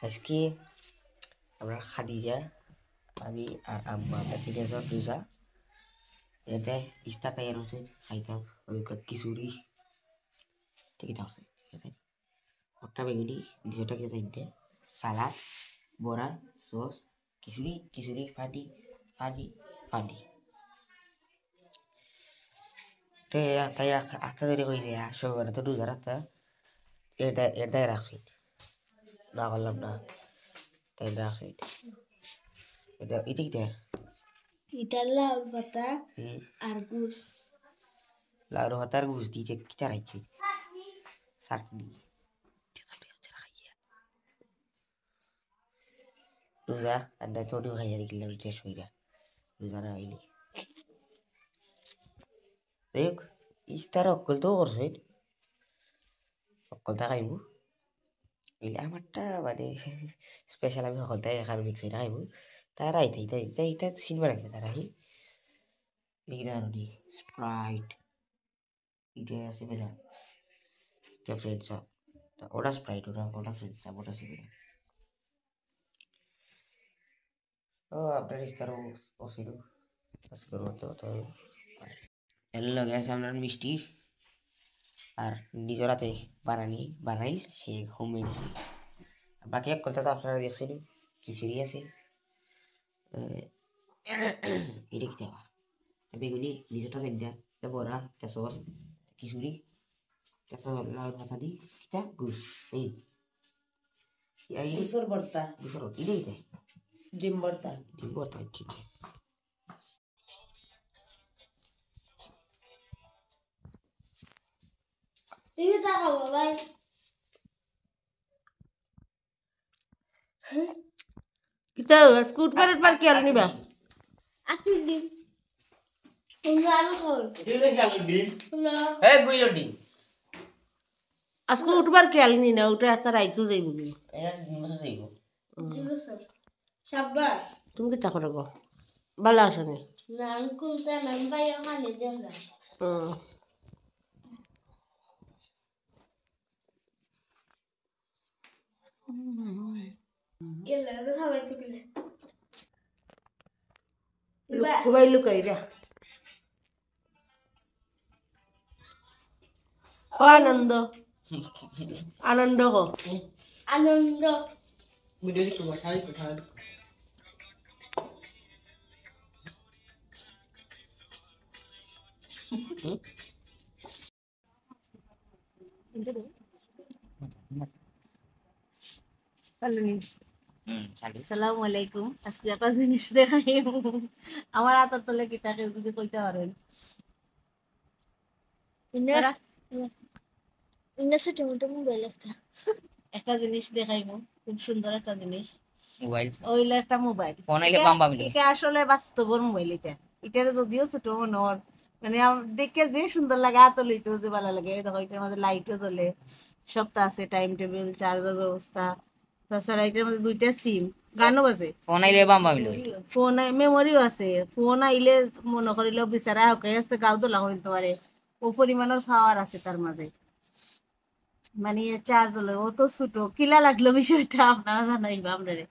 আজকে আমরা খাদিজা আমি আর আম্মা আমরা তিনজন রোজা এতে ইফতার তৈরি হচ্ছে খাইতাম ওদিকে খিচুড়ি ঠিক আছে ঠিক আছে ভর্তা বেগুনি দুশোটা কি চাইতে সালাদ বড়া সস খিচুড়ি খিচুড়ি ফাটি ফাটি ফাটি তাই আটটা তৈরি করে দেয় সবার তো রোজা রাখতা এটা রাখছি না করলাম না তাই রাখছি এটা এটা কি এটা লাউ পাতা আর গুস লাউ পাতার গুস দিতে কিটা রাখছি চাটনি রোজা আন্ডা চড়িও খাইয়া দেখলাম টেস্ট হইয়া রোজা না হইলে যাই হোক ইস্তার অকল তো করছে অকলটা খাইমু হইলে আমারটা মানে স্পেশাল আমি সকলটাই এখান মিক্স হয়ে খাইমু তারা এইটা চিনবা রাখবে তারা হি এইটা আর স্প্রাইট এটা আছে বেলা এটা ফ্রেন্ডস ওটা স্প্রাইট ওটা ফ্রেন্ডস ওটা আছে বেলা ও আপনার ইস্তারও অসিল অসিলের মতো তো এর লগে আছে আপনার মিষ্টি আর নিজরাতে বানাইল সে হোমমেড বাকি এক কথা তো আপনারা দেখছেন খিচুড়ি আছে এটা কি দেওয়া বেগুনি নিজটা দেন বড়া সস খিচুড়ি লাউর পাতা দি কিটা গুড় এই গুসর ভর্তা গুসর এটা ডিম ভর্তা ঠিক আছে তুমি তা খাবো ভাই কিতা স্কুট পারেট পার কি আলনি বা আপনি ডিম তোমরা আলু খাও দিলে গেল ডিম না এ গুইলো ডিম আজকে উঠবার কি আলনি না উঠে আস্তে রাইতু যাইব কি এটা ডিম বসে যাইব স্যার সাব্বাস তুমি কি টাকা রাখো ভালো আসে নি না কোনটা নাম্বার ওখানে দেখলাম এলা খাবাই তো গেলে খুবাই লুকাই রা ও আনন্দ আনন্দ হো আনন্দ ভিডিও দেখতে বসাই কোথায় আসসালামু আলাইকুম আজকে একটা জিনিস দেখাই আমার হাতের তলে কি থাকে যদি কইতে পারেন ছোট মোবাইল একটা জিনিস দেখাইবো খুব সুন্দর একটা জিনিস মোবাইল ওইলা একটা মোবাইল ফোন আইলে বাম্বা মিলে এটা আসলে বাস্তবর মোবাইল এটার যদিও ছোট মনে হয় মানে দেখে যে সুন্দর লাগে হাতে লইতেও যে ভালো লাগে দেখো এটার মধ্যে লাইটও জ্বলে সবটা আছে টাইম টেবিল চার্জার ব্যবস্থা তাছাড়া এটার মধ্যে দুইটা সিম গানও বাজে ফোন আইলে বাম্বা মিলে ফোন মেমোরিও আছে ফোন আইলে মনে করিলেও বিচারা হকে আসতে গাও দোলা করিতে পারে ও পরিমাণের পাওয়ার আছে তার মাঝে মানে চার্জ হলো ও তো ছোট কিলা লাগলো বিষয়টা আপনারা জানাইবা আপনারে